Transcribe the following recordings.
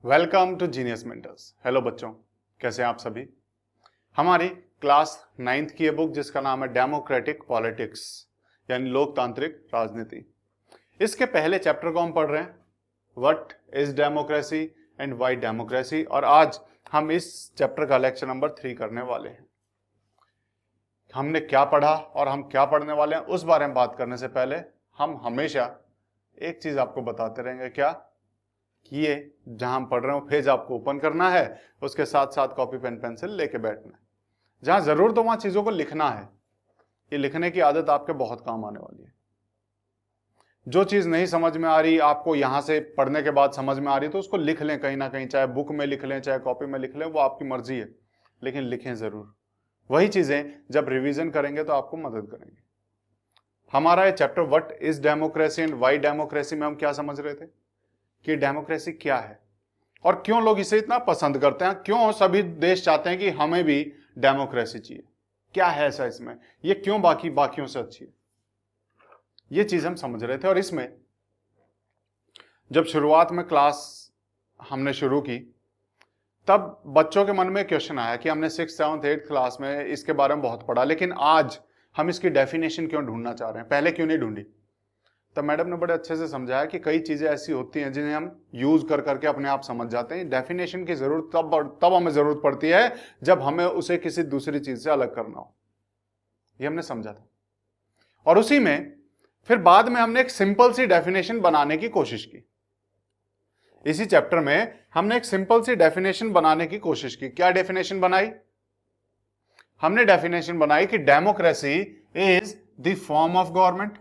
Welcome to Genius Mentors. Hello बच्चों, कैसे हैं आप सभी। हमारी क्लास 9th की ये बुक जिसका नाम है डेमोक्रेटिक पॉलिटिक्स यानी लोकतांत्रिक राजनीति, इसके पहले चैप्टर को हम पढ़ रहे हैं, what is democracy and why democracy. और आज हम इस चैप्टर का लेक्चर नंबर 3 करने वाले हैं। हमने क्या पढ़ा और हम क्या पढ़ने वाले हैं उस बारे में बात करने से पहले हम हमेशा एक चीज आपको बताते रहेंगे, क्या कि ये जहां हम पढ़ रहे हो पेज आपको ओपन करना है, उसके साथ साथ कॉपी पेन पेंसिल लेके बैठना है। जहां जरूरत हो वहां चीजों को लिखना है। ये लिखने की आदत आपके बहुत काम आने वाली है। जो चीज नहीं समझ में आ रही, आपको यहां से पढ़ने के बाद समझ में आ रही, तो उसको लिख लें कहीं ना कहीं, चाहे बुक में लिख लें चाहे कॉपी में लिख लें, वो आपकी मर्जी है, लेकिन लिखें जरूर। वही चीजें जब रिवीजन करेंगे तो आपको मदद करेंगे। हमारा ये chapter what is democracy and why democracy में हम क्या समझ रहे थे कि डेमोक्रेसी क्या है और क्यों लोग इसे इतना पसंद करते हैं, क्यों सभी देश चाहते हैं कि हमें भी डेमोक्रेसी चाहिए, क्या है ऐसा इसमें, ये क्यों बाकियों से अच्छी है। ये चीज हम समझ रहे थे। और इसमें जब शुरुआत में क्लास हमने शुरू की तब बच्चों के मन में क्वेश्चन आया कि हमने 6th 7th 8th क्लास में इसके बारे में बहुत पढ़ा, लेकिन आज हम इसकी डेफिनेशन क्यों ढूंढना चाह रहे हैं, पहले क्यों नहीं ढूंढी। तब मैडम ने बड़े अच्छे से समझाया कि कई चीजें ऐसी होती हैं जिन्हें हम यूज कर करके अपने आप समझ जाते हैं। डेफिनेशन की जरूरत तब हमें जरूरत पड़ती है जब हमें उसे किसी दूसरी चीज से अलग करना हो। ये हमने समझा था। और उसी में फिर बाद में हमने एक सिंपल सी डेफिनेशन बनाने की कोशिश की। इसी चैप्टर में हमने एक सिंपल सी डेफिनेशन बनाने की कोशिश की। क्या डेफिनेशन बनाई? हमने डेफिनेशन बनाई कि democracy is the form of government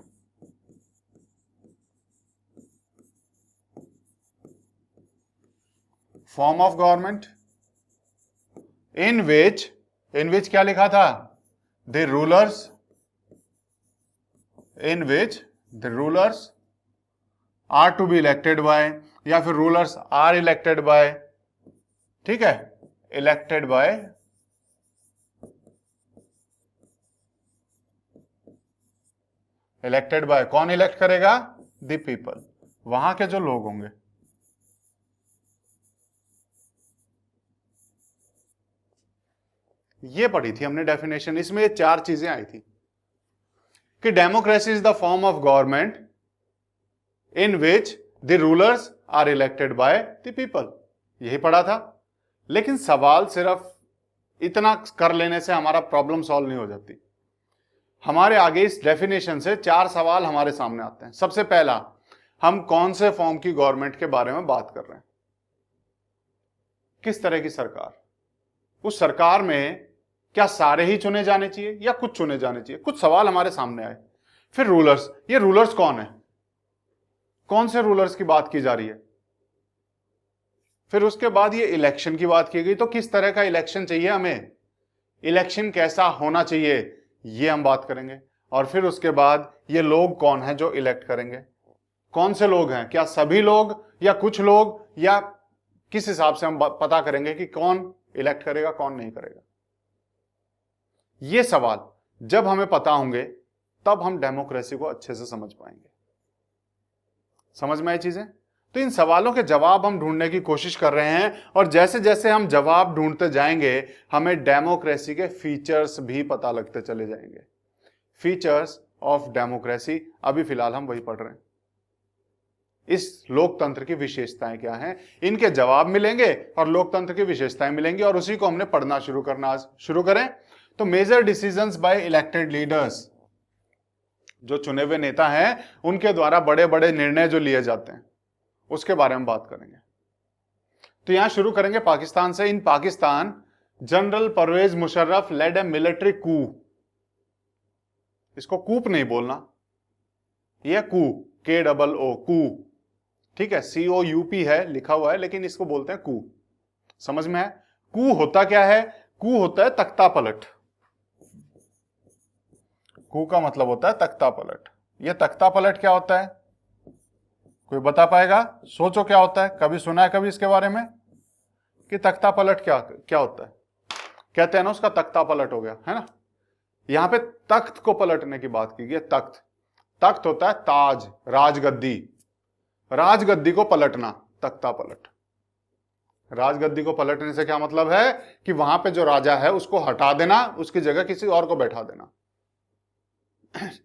in which क्या लिखा था? the rulers are to be elected by, या फिर rulers are elected by, ठीक है, elected by कौन इलेक्ट करेगा? the people, वहां के जो लोग होंगे। ये पढ़ी थी हमने डेफिनेशन। इसमें ये 4 चीजें आई थी कि democracy is the form of government in which the rulers are elected by the people. यही पढ़ा था। लेकिन सवाल सिर्फ इतना कर लेने से हमारा प्रॉब्लम सॉल्व नहीं हो जाती। हमारे आगे इस डेफिनेशन से 4 सवाल हमारे सामने आते हैं। सबसे पहला, हम कौन से फॉर्म की गवर्नमेंट के बारे में बात कर रहे हैं? किस तरह की सरकार? उस सरकार में क्या सारे ही चुने जाने चाहिए या कुछ चुने जाने चाहिए? कुछ सवाल हमारे सामने आए। फिर रूलर्स, ये रूलर्स कौन है? कौन से रूलर्स की बात की जा रही है? फिर उसके बाद ये इलेक्शन की बात की गई, तो किस तरह का इलेक्शन चाहिए हमें, इलेक्शन कैसा होना चाहिए, ये हम बात करेंगे। और फिर उसके बाद ये लोग कौन है जो इलेक्ट करेंगे, कौन से लोग हैं, क्या सभी लोग या कुछ लोग, या किस हिसाब से हम पता करेंगे कि कौन इलेक्ट करेगा कौन नहीं करेगा। ये सवाल जब हमें पता होंगे तब हम डेमोक्रेसी को अच्छे से समझ पाएंगे। समझ में आई चीजें? तो इन सवालों के जवाब हम ढूंढने की कोशिश कर रहे हैं, और जैसे जैसे हम जवाब ढूंढते जाएंगे हमें डेमोक्रेसी के फीचर्स भी पता लगते चले जाएंगे। फीचर्स ऑफ डेमोक्रेसी, अभी फिलहाल हम वही पढ़ रहे हैं। इस लोकतंत्र की विशेषताएं क्या हैं, इनके जवाब मिलेंगे और लोकतंत्र की विशेषताएं मिलेंगी, और उसी को हमने पढ़ना शुरू करना। आज शुरू करें। तो major decisions by elected leaders, जो चुने हुए नेता हैं उनके द्वारा बड़े बड़े निर्णय जो लिए जाते हैं उसके बारे में बात करेंगे। तो यहां शुरू करेंगे पाकिस्तान से। इन पाकिस्तान जनरल परवेज मुशर्रफ लेड ए मिलिट्री कू। इसको कूप नहीं बोलना, यह कू, KOO, कू, ठीक है, COUP है लिखा हुआ है, लेकिन इसको बोलते हैं कू। समझ में है? कू होता क्या है? कू होता है तख्ता पलट। कू का मतलब होता है तख्ता पलट। यह तख्ता पलट क्या होता है? कोई बता पाएगा? सोचो क्या होता है? कभी सुना है कभी इसके बारे में कि तख्ता पलट क्या होता है? कहते हैं ना उसका तख्ता पलट हो गया, है ना। यहां पे तख्त को पलटने की बात की गई। तख्त होता है ताज, राजगद्दी। राजगद्दी को पलटना, तख्ता पलट। राजगद्दी को पलटने से क्या मतलब है कि वहां पे जो राजा है उसको हटा देना, उसकी जगह किसी और को बैठा देना।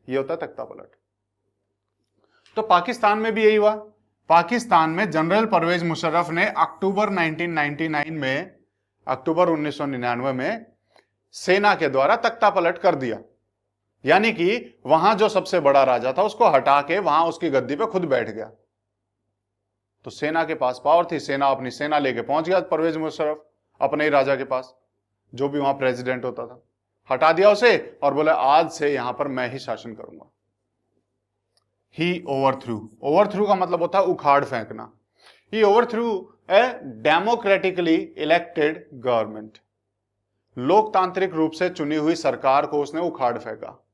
ये होता है तख्ता पलट। तो पाकिस्तान में भी यही हुआ। पाकिस्तान में जनरल परवेज मुशर्रफ ने अक्टूबर 1999 में सेना के द्वारा तख्ता पलट कर दिया। यानी कि वहां जो सबसे बड़ा राजा था उसको हटा के वहां उसकी गद्दी पे खुद बैठ गया। तो सेना के पास पावर थी, सेना अपनी सेना लेके पहुंच गया परवेज मुशर्रफ अपने ही राजा के पास, जो भी वहां प्रेसिडेंट होता था, हटा दिया उसे और बोला आज से यहां पर मैं ही शासन करूंगा। ही ओवरथ्रू का मतलब होता है उखाड़ फेंकना। ही ओवरथ्रू ए डेमोक्रेटिकली इलेक्टेड गवर्नमेंट। लोकतांत्रिक रूप से चुनी हुई सरकार को उसने उखाड़ फेंका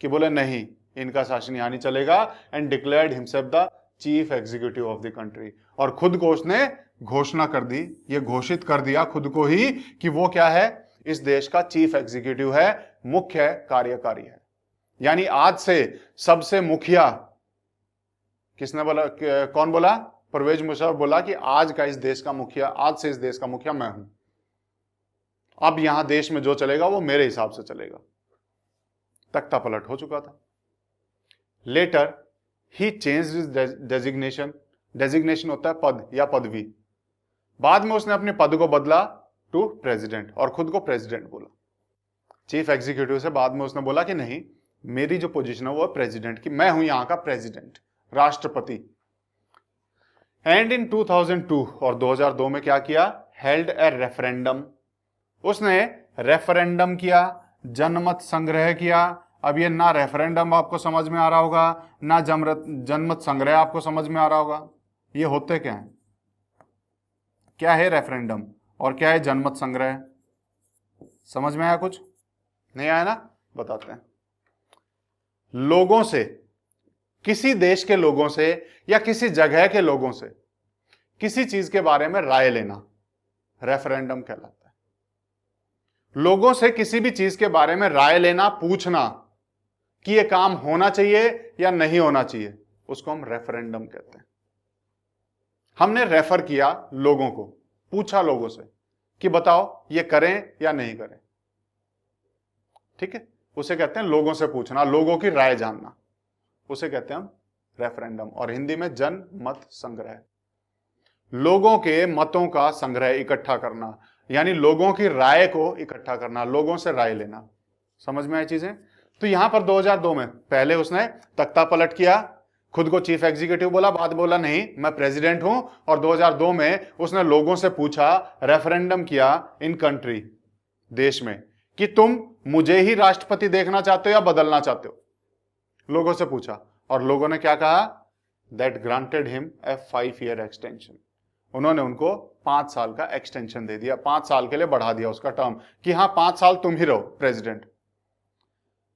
कि बोले नहीं, इनका शासन यहां नहीं चलेगा, and declared himself the chief executive of the country. और खुद को उसने घोषणा कर दी, ये घोषित कर दिया खुद को ही कि वो क्या है, इस देश का चीफ एग्जीक्यूटिव है, मुख्य कार्यकारी है। यानी आज से सबसे मुखिया किसने बोला, कौन बोला? परवेज मुशर्रफ बोला कि आज का इस देश का मुखिया, आज से इस देश का मुखिया मैं हूं। अब यहां देश में जो चलेगा वो मेरे हिसाब से चलेगा। तख्ता पलट हो चुका था। लेटर ही चेंज्ड हिज डेजिग्नेशन। डेजिग्नेशन होता है पद या पदवी। बाद में उसने अपने पद को बदला टू प्रेसिडेंट और खुद को प्रेसिडेंट बोला। चीफ एग्जीक्यूटिव से बाद में उसने बोला कि नहीं, मेरी जो पोजीशन है वो प्रेसिडेंट की, मैं हूं यहां का प्रेसिडेंट, राष्ट्रपति। एंड इन 2002 और 2002 में क्या किया? हेल्ड ए रेफरेंडम। उसने रेफरेंडम किया, जनमत संग्रह किया। अब ये ना रेफरेंडम आपको समझ में आ रहा होगा, ना जनमत संग्रह आपको समझ में आ रहा होगा। ये होते क्या है? क्या है रेफरेंडम और क्या है जनमत संग्रह? समझ में आया? कुछ नहीं आया ना? बताते हैं। लोगों से, किसी देश के लोगों से या किसी जगह के लोगों से किसी चीज के बारे में राय लेना रेफरेंडम कहलाता है। लोगों से किसी भी चीज के बारे में राय लेना, पूछना कि यह काम होना चाहिए या नहीं होना चाहिए, उसको हम रेफरेंडम कहते हैं। हमने रेफर किया लोगों को, पूछा लोगों से कि बताओ ये करें या नहीं करें। ठीक है, उसे कहते हैं लोगों से पूछना, लोगों की राय जानना, उसे कहते हैं हम रेफरेंडम। और हिंदी में जन मत संग्रह। लोगों के मतों का संग्रह, इकट्ठा करना, यानी लोगों की राय को इकट्ठा करना, लोगों से राय लेना। समझ में आई चीजें? तो यहां पर 2002 में पहले उसने तख्ता पलट किया, खुद को चीफ एग्जीक्यूटिव बोला, बाद बोला नहीं मैं प्रेसिडेंट हूं। और 2002 में उसने लोगों से पूछा, रेफरेंडम किया इन कंट्री, देश में, कि तुम मुझे ही राष्ट्रपति देखना चाहते हो या बदलना चाहते हो। लोगों से पूछा और लोगों ने क्या कहा? That granted him a 5 year extension. उन्होंने उनको 5 साल का एक्सटेंशन दे दिया, 5 साल के लिए बढ़ा दिया उसका टर्म, कि हाँ 5 साल तुम ही रहो प्रेसिडेंट।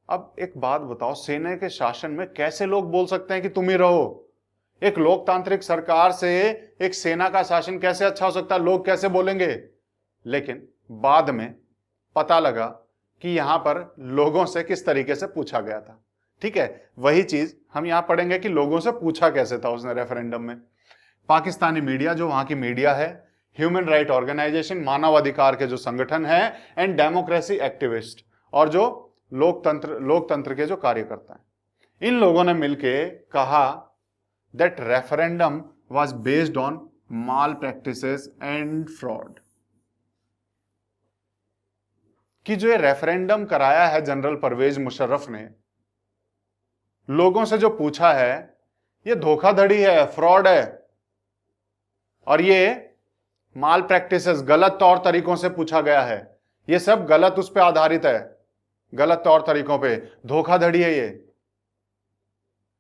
अब एक बात बताओ, सेना के शासन में कैसे लोग बोल सकते हैं कि तुम ही रहो? एक लोकतांत्रिक सरकार से एक सेना का शासन कैसे अच्छा हो सकता है? लोग कैसे बोलेंगे? लेकिन बाद में पता लगा कि यहां पर लोगों से किस तरीके से पूछा गया था। ठीक है, वही चीज हम यहां पढ़ेंगे कि लोगों से पूछा कैसे था उसने रेफरेंडम में। पाकिस्तानी मीडिया, जो वहां की मीडिया है, ह्यूमन राइट ऑर्गेनाइजेशन, मानवाधिकार के जो संगठन है, एंड डेमोक्रेसी एक्टिविस्ट, और जो लोकतंत्र के जो कार्यकर्ता हैं, इन लोगों ने मिलके कहा that referendum was based on mall practices and fraud. कि जो ये रेफरेंडम कराया है जनरल परवेज मुशर्रफ ने, लोगों से जो पूछा है, ये धोखाधड़ी है, फ्रॉड है, और ये माल प्रैक्टिसेस, गलत तौर तरीकों से पूछा गया है। ये सब गलत उस पर आधारित है, गलत तौर तरीकों पे, धोखाधड़ी है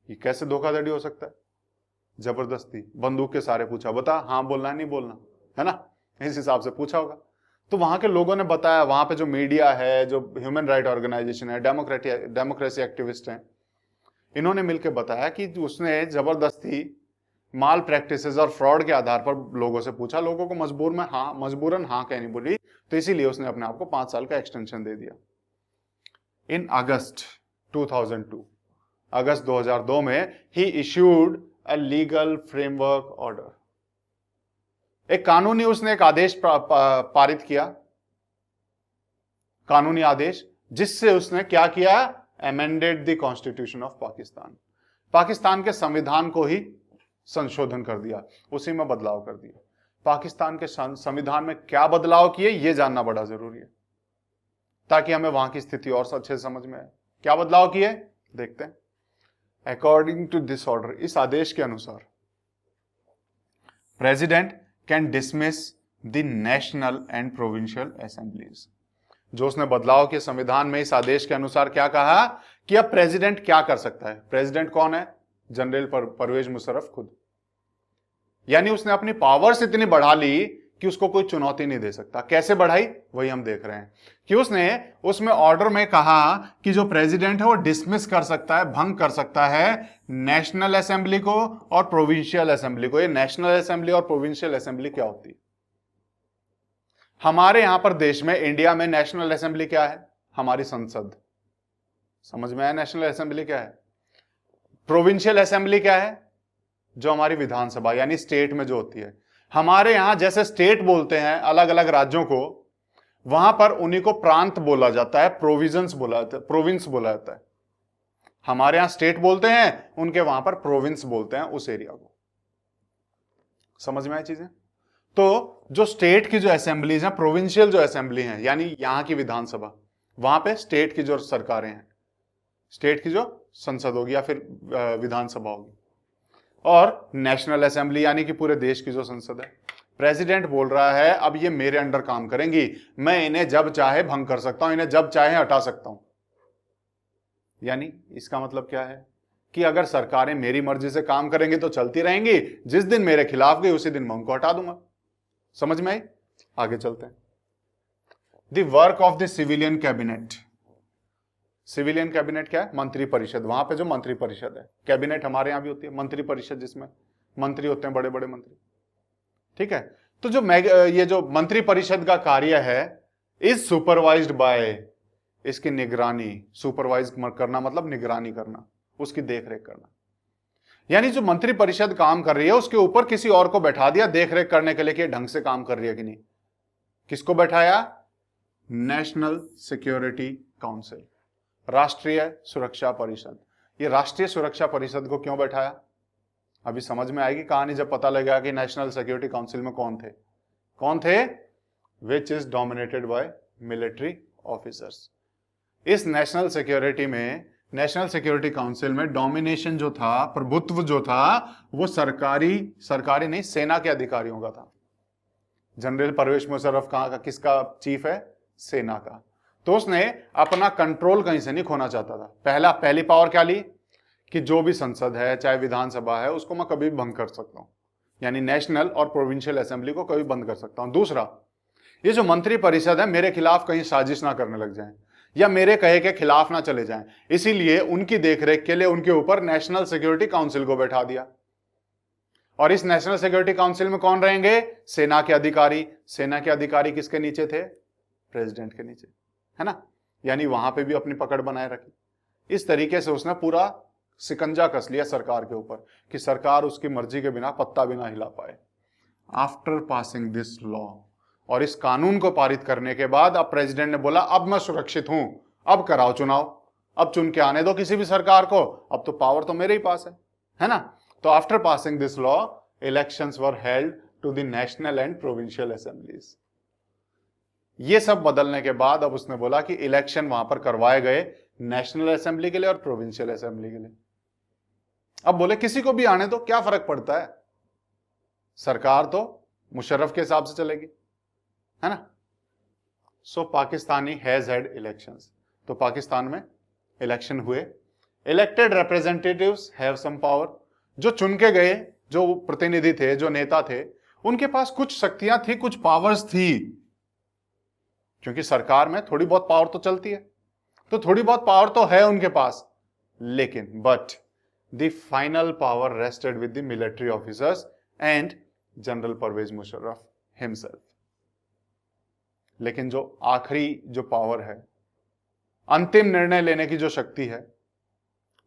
ये कैसे धोखाधड़ी हो सकता है? जबरदस्ती बंदूक के सहारे पूछा, बता हाँ बोलना है नहीं बोलना है ना, इस हिसाब से पूछा होगा। तो वहां के लोगों ने बताया, वहां पे जो मीडिया है, जो ह्यूमन राइट ऑर्गेनाइजेशन है, डेमोक्रेसी एक्टिविस्ट हैं, इन्होंने मिलकर बताया कि उसने जबरदस्ती माल प्रैक्टिसेस और फ्रॉड के आधार पर लोगों से पूछा, लोगों को मजबूरन हाँ कहनी पड़ी, तो इसीलिए उसने अपने आप को 5 साल का एक्सटेंशन दे दिया। इन अगस्त 2002 में ही issued a legal framework order. एक कानूनी उसने एक आदेश पारित किया, कानूनी आदेश, जिससे उसने क्या किया, amended the constitution of Pakistan, Pakistan के संविधान को ही संशोधन कर दिया, उसी में बदलाव कर दिया। पाकिस्तान के संविधान में क्या बदलाव किए यह जानना बड़ा जरूरी है, ताकि हमें वहां की स्थिति और अच्छे से समझ में आए। क्या बदलाव किए देखते हैं। अकॉर्डिंग टू दिस ऑर्डर, इस आदेश के अनुसार, president can dismiss the national and provincial assemblies. जो उसने बदलाव किए संविधान में, इस आदेश के अनुसार क्या कहा कि अब प्रेसिडेंट क्या कर सकता है। प्रेसिडेंट कौन है? जनरल परवेज मुशर्रफ खुद। यानी उसने अपनी पावर्स इतनी बढ़ा ली कि उसको कोई चुनौती नहीं दे सकता। कैसे बढ़ाई वही हम देख रहे हैं कि उसने उसमें ऑर्डर में कहा कि जो प्रेसिडेंट है वो डिसमिस कर सकता है, भंग कर सकता है नेशनल असेंबली को और प्रोविंशियल असेंबली को। ये नेशनल असेंबली और प्रोविंशियल असेंबली क्या होती है? हमारे यहां पर देश में, इंडिया में नेशनल असेंबली क्या है? हमारी संसद। समझ में आया नेशनल असेंबली क्या है? प्रोविंशियल असेंबली क्या है? जो हमारी विधानसभा यानी स्टेट में जो होती है। हमारे यहां जैसे स्टेट बोलते हैं अलग अलग राज्यों को, वहां पर उन्हीं को प्रांत बोला जाता है, प्रोविजंस बोला जाता है, प्रोविंस बोला जाता है। हमारे यहां स्टेट बोलते हैं, उनके वहां पर प्रोविंस बोलते हैं उस एरिया को। समझ में आई चीजें? तो जो स्टेट की जो असेंबलीज हैं, प्रोविंशियल जो असेंबली हैं, यानी यहां की विधानसभा, वहां पे स्टेट की जो सरकारें हैं, स्टेट की जो संसद होगी या फिर विधानसभा होगी, और नेशनल असेंबली यानी कि पूरे देश की जो संसद है। प्रेसिडेंट बोल रहा है अब ये मेरे अंडर काम करेंगी, मैं इन्हें जब चाहे भंग कर सकता हूं, इन्हें जब चाहे हटा सकता हूं। यानी इसका मतलब क्या है कि अगर सरकारें मेरी मर्जी से काम करेंगी तो चलती रहेंगी, जिस दिन मेरे खिलाफ गई उसी दिन मैं उनको हटा दूंगा। समझ में आई? आगे चलते हैं। The work of the civilian cabinet. Civilian cabinet क्या है? मंत्री परिषद। वहां पे जो मंत्री परिषद है, कैबिनेट हमारे यहां भी होती है मंत्री परिषद, जिसमें मंत्री होते हैं, बड़े बड़े मंत्री। ठीक है, तो जो ये जो मंत्री परिषद का कार्य है, इज सुपरवाइज्ड बाय, इसकी निगरानी, सुपरवाइज करना मतलब निगरानी करना, उसकी देखरेख करना। यानी जो मंत्री परिषद काम कर रही है उसके ऊपर किसी और को बैठा दिया देखरेख करने के लिए कि ढंग से काम कर रही है कि नहीं। किसको बैठाया? नेशनल सिक्योरिटी काउंसिल, राष्ट्रीय सुरक्षा परिषद। ये राष्ट्रीय सुरक्षा परिषद को क्यों बैठाया? अभी समझ में आएगी कहानी जब पता लगेगा कि नेशनल सिक्योरिटी काउंसिल में कौन थे। कौन थे? Which is dominated by military officers. इस नेशनल सिक्योरिटी में, नेशनल सिक्योरिटी काउंसिल में डोमिनेशन जो था, प्रभुत्व जो था, वो सरकारी नहीं, सेना के अधिकारियों का था। जनरल परवेज मुशर्रफ कहां का, किसका चीफ है? सेना का। तो उसने अपना कंट्रोल कहीं से नहीं खोना चाहता था। पहली पावर क्या ली कि जो भी संसद है, चाहे विधानसभा है, उसको मैं कभी भी भंग कर सकता हूं, यानी नेशनल और प्रोविंशियल असेंबली को कभी बंद कर सकता हूं। दूसरा, ये जो मंत्री परिषद है मेरे खिलाफ कहीं साजिश ना करने लग जाए या मेरे कहे के खिलाफ ना चले जाएं, इसीलिए उनकी देखरेख के लिए उनके ऊपर नेशनल सिक्योरिटी काउंसिल को बैठा दिया। और इस नेशनल सिक्योरिटी काउंसिल में कौन रहेंगे? सेना के अधिकारी। सेना के अधिकारी किसके नीचे थे? प्रेसिडेंट के नीचे, है ना। यानी वहां पे भी अपनी पकड़ बनाए रखी। इस तरीके से उसने पूरा सिकंजा कस लिया सरकार के ऊपर कि सरकार उसकी मर्जी के बिना पत्ता भी ना हिला पाए। आफ्टर पासिंग दिस लॉ, और इस कानून को पारित करने के बाद अब प्रेसिडेंट ने बोला अब मैं सुरक्षित हूं, अब कराओ चुनाव, अब चुन के आने दो किसी भी सरकार को, अब तो पावर तो मेरे ही पास है ना। तो after passing this law, elections were held to the national and provincial assemblies. ये सब बदलने के बाद अब उसने बोला कि इलेक्शन वहां पर करवाए गए नेशनल असेंबली के लिए और प्रोविंशियल असेंबली के लिए। अब बोले किसी को भी आने दो, क्या फर्क पड़ता है, सरकार तो मुशर्रफ के हिसाब से चलेगी, है ना। So Pakistani has had elections. तो पाकिस्तान में इलेक्शन हुए। Elected representatives have some power. जो चुन के गए, जो प्रतिनिधि थे, जो नेता थे, उनके पास कुछ शक्तियां थी, कुछ पावर्स थी, क्योंकि सरकार में थोड़ी बहुत पावर तो चलती है, तो थोड़ी बहुत पावर तो है उनके पास। लेकिन but the final power rested with the military officers and general Pervez Musharraf himself. लेकिन जो आखिरी जो पावर है, अंतिम निर्णय लेने की जो शक्ति है,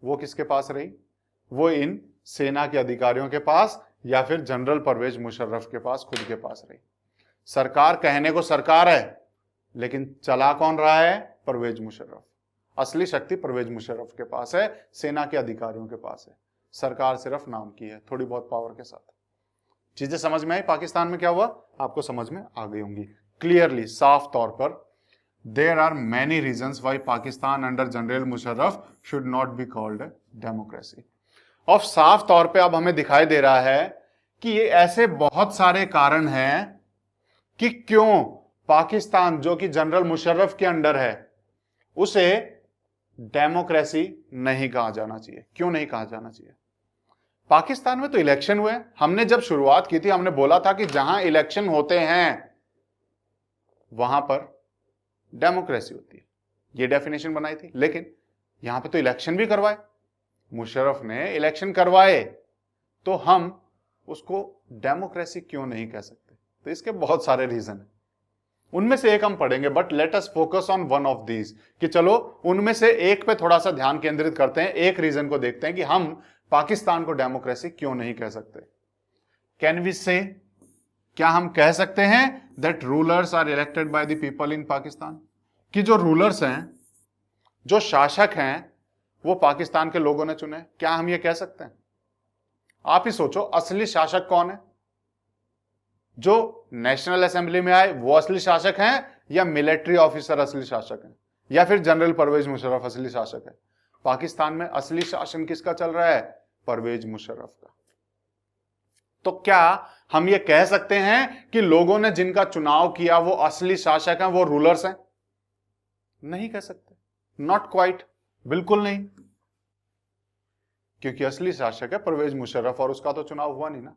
वो किसके पास रही? वो इन सेना के अधिकारियों के पास, या फिर जनरल परवेज मुशर्रफ के पास, खुद के पास रही। सरकार कहने को सरकार है, लेकिन चला कौन रहा है? परवेज मुशर्रफ। असली शक्ति परवेज मुशर्रफ के पास है, सेना के अधिकारियों के पास है। सरकार सिर्फ नाम की है, थोड़ी बहुत पावर के साथ। चीजें समझ में आई? पाकिस्तान में क्या हुआ आपको समझ में आ गई होंगी क्लियरली, साफ तौर पर। There are many reasons why Pakistan under General Musharraf should not be called democracy. और साफ तौर पे अब हमें दिखाई दे रहा है कि ये ऐसे बहुत सारे कारण हैं कि क्यों पाकिस्तान, जो कि जनरल मुशर्रफ के अंडर है, उसे डेमोक्रेसी नहीं कहा जाना चाहिए। क्यों नहीं कहा जाना चाहिए? पाकिस्तान में तो इलेक्शन हुए। हमने जब शुरुआत की थी हमने बोला था कि जहां इलेक्शन होते हैं वहां पर डेमोक्रेसी होती है, ये डेफिनेशन बनाई थी। लेकिन यहां पे तो इलेक्शन भी करवाए, मुशर्रफ ने इलेक्शन करवाए, तो हम उसको डेमोक्रेसी क्यों नहीं कह सकते? तो इसके बहुत सारे रीजन हैं, उनमें से एक हम पढ़ेंगे, but let us focus on one of these, कि चलो उनमें से एक पे थोड़ा सा ध्यान केंद्रित करते हैं, एक रीजन को देखते हैं कि हम पाकिस्तान को डेमोक्रेसी क्यों नहीं कह सकते। कैन वी से, क्या हम कह सकते हैं that rulers are elected by the people in Pakistan, कि जो रूलर्स हैं, जो शासक हैं, वो पाकिस्तान के लोगों ने चुने? क्या हम ये कह सकते हैं? आप ही सोचो, असली शासक कौन है? जो नेशनल असेंबली में आए वो असली शासक हैं, या मिलिट्री ऑफिसर असली शासक हैं, या फिर जनरल परवेज मुशर्रफ असली शासक है? पाकिस्तान में असली शासन किसका चल रहा है? परवेज मुशर्रफ का। तो क्या हम ये कह सकते हैं कि लोगों ने जिनका चुनाव किया वो असली शासक हैं, वो रूलर्स हैं? नहीं कह सकते, नॉट क्वाइट, बिल्कुल नहीं, क्योंकि असली शासक है परवेज मुशर्रफ और उसका तो चुनाव हुआ नहीं ना,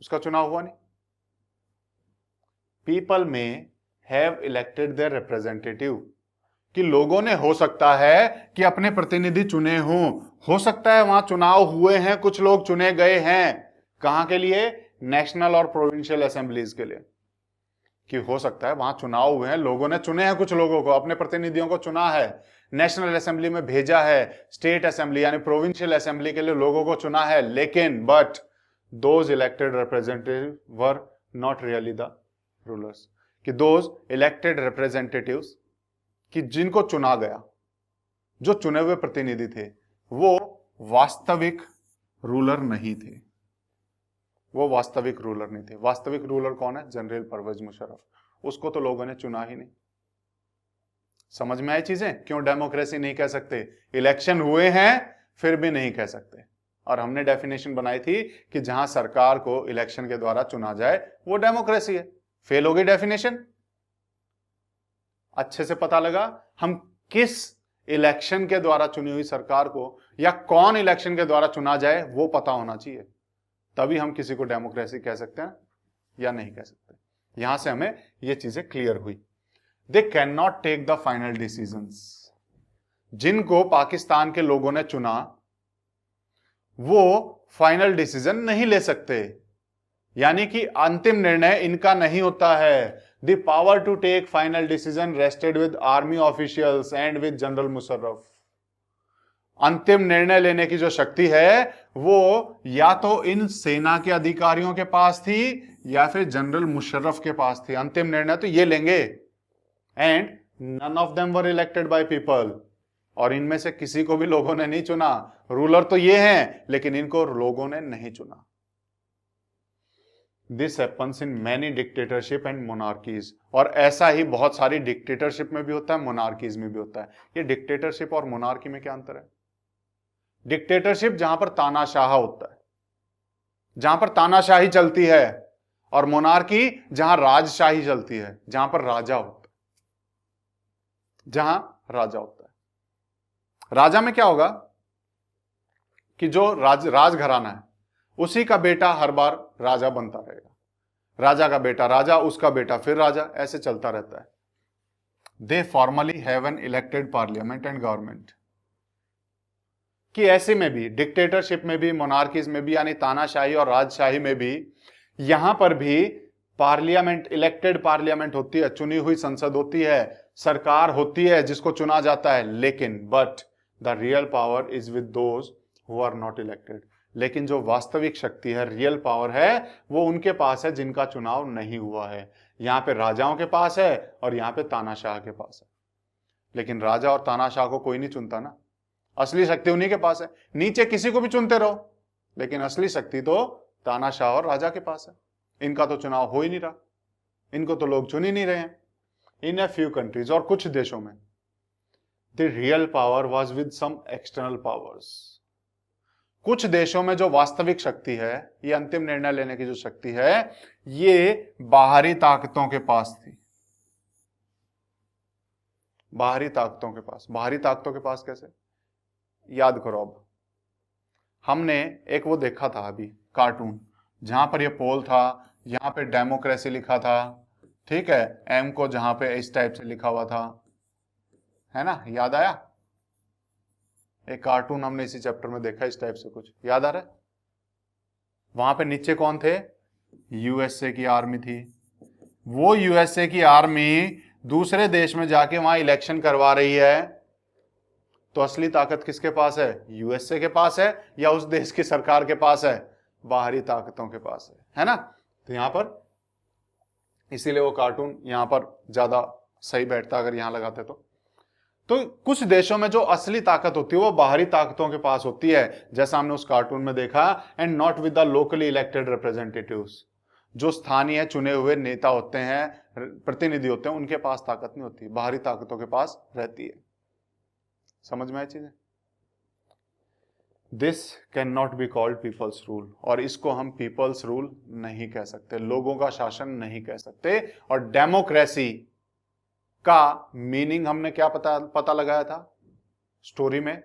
उसका चुनाव हुआ नहीं। पीपल में हैव इलेक्टेड देयर रिप्रेजेंटेटिव, कि लोगों ने हो सकता है कि अपने प्रतिनिधि चुने हो सकता है वहां चुनाव हुए हैं, कुछ लोग चुने गए हैं, कहां के लिए? नेशनल और प्रोविंशियल असेंबलीज के लिए। कि हो सकता है वहां चुनाव हुए हैं, लोगों ने चुने हैं, कुछ लोगों को, अपने प्रतिनिधियों को चुना है, नेशनल असेंबली में भेजा है, स्टेट असेंबली यानी प्रोविंशियल असेंबली के लिए लोगों को चुना है, लेकिन but those elected representative were not really the rulers, कि दोज इलेक्टेड रिप्रेजेंटेटिव्स, कि जिनको चुना गया, जो चुने हुए प्रतिनिधि थे, वो वास्तविक रूलर नहीं थे, वो वास्तविक रूलर नहीं थे। वास्तविक रूलर कौन है? जनरल परवेज मुशर्रफ, उसको तो लोगों ने चुना ही नहीं। समझ में आई चीजें? क्यों डेमोक्रेसी नहीं कह सकते? इलेक्शन हुए हैं फिर भी नहीं कह सकते। और हमने डेफिनेशन बनाई थी कि जहां सरकार को इलेक्शन के द्वारा चुना जाए वो डेमोक्रेसी है। फेल हो गई डेफिनेशन? अच्छे से पता लगा हम किस इलेक्शन के द्वारा चुनी हुई सरकार को, या कौन इलेक्शन के द्वारा चुना जाए वो पता होना चाहिए, तभी हम किसी को डेमोक्रेसी कह सकते हैं या नहीं कह सकते। यहां से हमें ये चीजें क्लियर हुई। They can not take the final decisions, जिनको पाकिस्तान के लोगों ने चुना वो फाइनल डिसीजन नहीं ले सकते, यानी कि अंतिम निर्णय इनका नहीं होता है। The power to take final decision rested with army officials and with General Musharraf. अंतिम निर्णय लेने की जो शक्ति है वो या तो इन सेना के अधिकारियों के पास थी या फिर जनरल मुशर्रफ के पास थी। अंतिम निर्णय तो ये लेंगे। And none of them were elected by people, और इनमें से किसी को भी लोगों ने नहीं चुना। रूलर तो ये हैं लेकिन इनको लोगों ने नहीं चुना। This happens in many dictatorship and monarchies, और ऐसा ही बहुत सारी डिक्टेटरशिप में भी होता है, मोनार्कीज में भी होता है। ये डिक्टेटरशिप और मोनार्की में क्या अंतर है? डिक्टेटरशिप जहां पर तानाशाह होता है, जहां पर तानाशाही चलती है, और मोनार्की जहां राजशाही चलती है, जहां पर राजा होता है, जहां राजा होता है। राजा में क्या होगा कि जो राजघराना है उसी का बेटा हर बार राजा बनता रहेगा, राजा का बेटा राजा, उसका बेटा फिर राजा, ऐसे चलता रहता है। They formally have an elected parliament and government, कि ऐसे में भी डिक्टेटरशिप में भी, मोनार्कीज में भी, यानी तानाशाही और राजशाही में भी, यहां पर भी पार्लियामेंट, इलेक्टेड पार्लियामेंट होती है, चुनी हुई संसद होती है, सरकार होती है जिसको चुना जाता है, लेकिन but the real power is with those who are not elected, लेकिन जो वास्तविक शक्ति है, रियल पावर है, वो उनके पास है जिनका चुनाव नहीं हुआ है। यहाँ पे राजाओं के पास है और यहाँ पे तानाशाह के पास है। लेकिन राजा और तानाशाह को कोई नहीं चुनता ना, असली शक्ति उन्हीं के पास है। नीचे किसी को भी चुनते रहो, लेकिन असली शक्ति तो तानाशाह और राजा के पास है। इनका तो चुनाव हो ही नहीं रहा, इनको तो लोग चुन ही नहीं रहे हैं। इन अ फ्यू कंट्रीज, और कुछ देशों में, the real power was with some external powers. कुछ देशों में जो वास्तविक शक्ति है, ये अंतिम निर्णय लेने की जो शक्ति है, ये बाहरी ताकतों के पास थी। बाहरी ताकतों के पास। बाहरी ताकतों के पास कैसे? याद करो। अब हमने एक वो देखा था अभी कार्टून, जहां पर ये पोल था, यहां पे डेमोक्रेसी लिखा था, ठीक है, एम को जहां पे इस टाइप से लिखा हुआ था, है ना, याद आया? एक कार्टून हमने इसी चैप्टर में देखा, इस टाइप से कुछ याद आ रहा है? वहां पे नीचे कौन थे? यूएसए की आर्मी थी। वो यूएसए की आर्मी दूसरे देश में जाके वहां इलेक्शन करवा रही है, तो असली ताकत किसके पास है? यूएसए के पास है या उस देश की सरकार के पास है? बाहरी ताकतों के पास है ना? तो यहां पर इसीलिए वो कार्टून यहां पर ज्यादा सही बैठता अगर यहां लगाते तो कुछ देशों में जो असली ताकत होती है वो बाहरी ताकतों के पास होती है, जैसा हमने उस कार्टून में देखा। And not with the locally elected representatives. जो स्थानीय चुने हुए नेता होते हैं, प्रतिनिधि होते हैं, उनके पास ताकत नहीं होती, बाहरी ताकतों के पास रहती है। समझ में आई चीजें? This can not be called people's rule, और इसको हम पीपल्स रूल नहीं कह सकते, लोगों का शासन नहीं कह सकते। और डेमोक्रेसी का मीनिंग हमने क्या पता लगाया था स्टोरी में?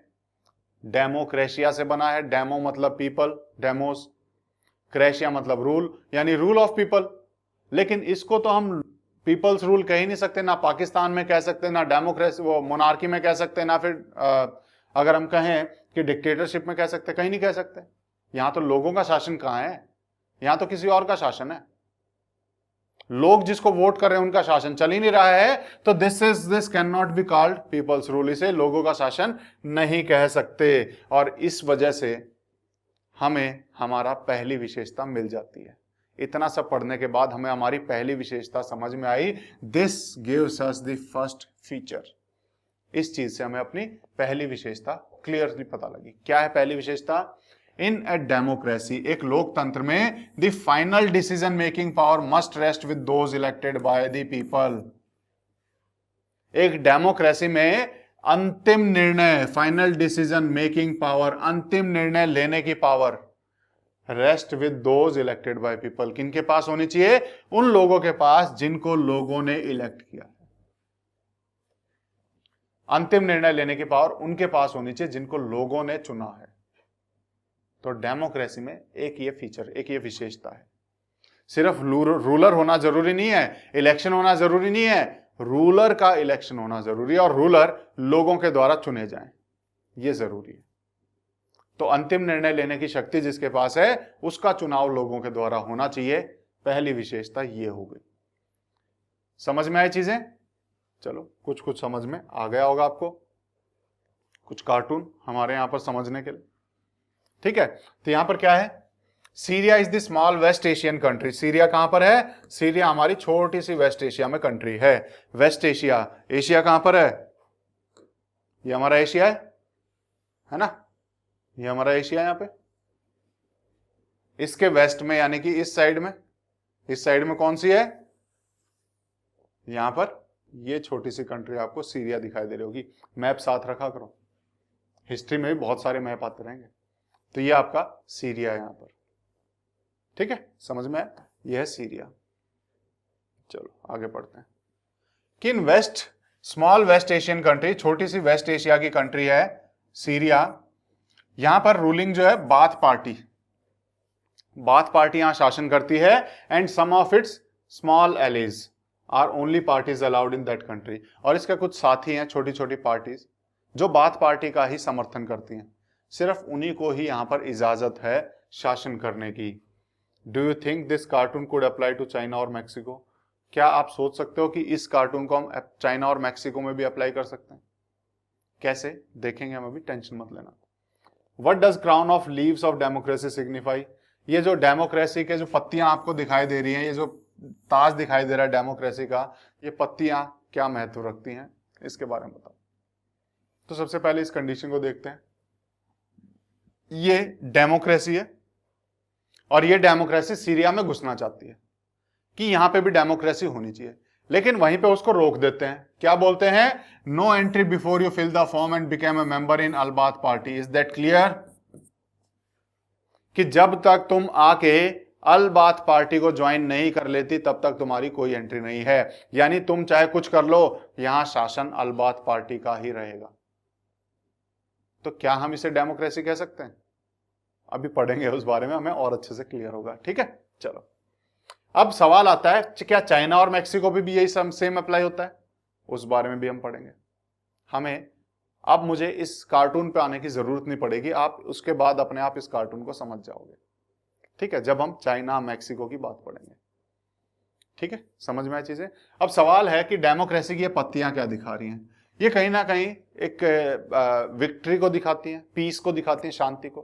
डेमोक्रेशिया से बना है। डेमो मतलब पीपल, डेमोस, क्रेशिया मतलब रूल, यानी रूल ऑफ पीपल। लेकिन इसको तो हम पीपल्स रूल कह ही नहीं सकते, ना पाकिस्तान में कह सकते, ना डेमोक्रेसी वो मोनार्की में कह सकते, ना फिर अगर हम कहें कि डिक्टेटरशिप में कह सकते, कहीं नहीं कह सकते। यहां तो लोगों का शासन कहां है? यहां तो किसी और का शासन है। लोग जिसको वोट कर रहे हैं उनका शासन चल ही नहीं रहा है, तो this can not be called people's rule. इसे लोगों का शासन नहीं कह सकते। और इस वजह से हमें हमारा पहली विशेषता मिल जाती है। इतना सब पढ़ने के बाद हमें हमारी पहली विशेषता समझ में आई। This gives us the first feature. इस चीज से हमें अपनी पहली विशेषता क्लियरली पता लगी। क्या है पहली विशेषता? इन ए डेमोक्रेसी, एक लोकतंत्र में, the final decision making power must rest with those elected by the people. एक डेमोक्रेसी में अंतिम निर्णय, फाइनल डिसीजन मेकिंग पावर, अंतिम निर्णय लेने की power, rest with those elected by people. किनके पास होनी चाहिए? उन लोगों के पास जिनको लोगों ने इलेक्ट किया। अंतिम निर्णय लेने की पावर उनके पास होनी चाहिए जिनको लोगों ने चुना है। तो डेमोक्रेसी में एक ये फीचर, एक ये विशेषता है। सिर्फ रूलर होना जरूरी नहीं है, इलेक्शन होना जरूरी नहीं है, रूलर का इलेक्शन होना जरूरी है और रूलर लोगों के द्वारा चुने जाएं, ये जरूरी है। तो अंतिम निर्णय लेने की शक्ति जिसके पास है, उसका चुनाव लोगों के द्वारा होना चाहिए। पहली विशेषता ये हो गई। समझ में आई चीजें? चलो, कुछ कुछ समझ में आ गया होगा आपको। कुछ कार्टून हमारे यहां पर समझने के लिए, ठीक है। तो यहां पर क्या है? Syria is the small West Asian country. Syria कहां पर है? सीरिया हमारी छोटी सी वेस्ट एशिया में कंट्री है। वेस्ट एशिया, एशिया कहां पर है? ये हमारा एशिया है ना? ये हमारा एशिया यहां पे, इसके वेस्ट में, यानी कि इस साइड में, इस साइड में कौन सी है? यहां पर ये छोटी सी कंट्री आपको सीरिया दिखाई दे रही होगी। मैप साथ रखा करो, हिस्ट्री में भी बहुत सारे मैप आते रहेंगे। तो ये आपका सीरिया है यहां पर, ठीक है, समझ में आया? ये है सीरिया। चलो आगे बढ़ते हैं। किन West, small West Asian country, छोटी सी वेस्ट एशिया की कंट्री है सीरिया। यहां पर रूलिंग जो है बाथ पार्टी, बाथ पार्टी यहां शासन करती है। And some of its small allies are only parties allowed in that country. और इसके कुछ साथी हैं, छोटी छोटी पार्टीज, जो बाथ पार्टी का ही समर्थन करती हैं। सिर्फ उन्हीं को ही यहां पर इजाजत है शासन करने की। Do you think this cartoon could apply to China और मैक्सिको? क्या आप सोच सकते हो कि इस कार्टून को हम चाइना और मैक्सिको में भी अप्लाई कर सकते हैं? कैसे? देखेंगे हम अभी, टेंशन मत लेना। What does crown of leaves of democracy signify? ये जो डेमोक्रेसी के जो पत्तियां आपको दिखाई दे रही हैं, ये जो ताज दिखाई दे रहा है डेमोक्रेसी का, ये पत्तियां क्या महत्व रखती हैं, इसके बारे में बताओ। तो सबसे पहले इस कंडीशन को देखते हैं। ये डेमोक्रेसी है और ये डेमोक्रेसी सीरिया में घुसना चाहती है कि यहां पे भी डेमोक्रेसी होनी चाहिए, लेकिन वहीं पे उसको रोक देते हैं। क्या बोलते हैं? No entry before you fill the form and became a member in अलबात पार्टी। Is that clear? कि जब तक तुम आके अलबात पार्टी को ज्वाइन नहीं कर लेती तब तक तुम्हारी कोई एंट्री नहीं है। यानी तुम चाहे कुछ कर लो, यहां शासन अलबात पार्टी का ही रहेगा। तो क्या हम इसे डेमोक्रेसी कह सकते हैं? अभी पढ़ेंगे उस बारे में, हमें और अच्छे से क्लियर होगा। ठीक है, चलो अब सवाल आता है, क्या चाइना और मैक्सिको पे भी यही सेम अप्लाई होता है? उस बारे में भी हम पढ़ेंगे। हमें अब मुझे इस कार्टून पे आने की जरूरत नहीं पड़ेगी, आप उसके बाद अपने आप इस कार्टून को समझ जाओगे। ठीक है, जब हम चाइना मैक्सिको की बात पढ़ेंगे। ठीक है, समझ में आई चीजें? अब सवाल है कि डेमोक्रेसी की ये पत्तियां क्या दिखा रही हैं? ये कहीं ना कहीं एक विक्ट्री को दिखाती हैं, पीस को दिखाती हैं, शांति को,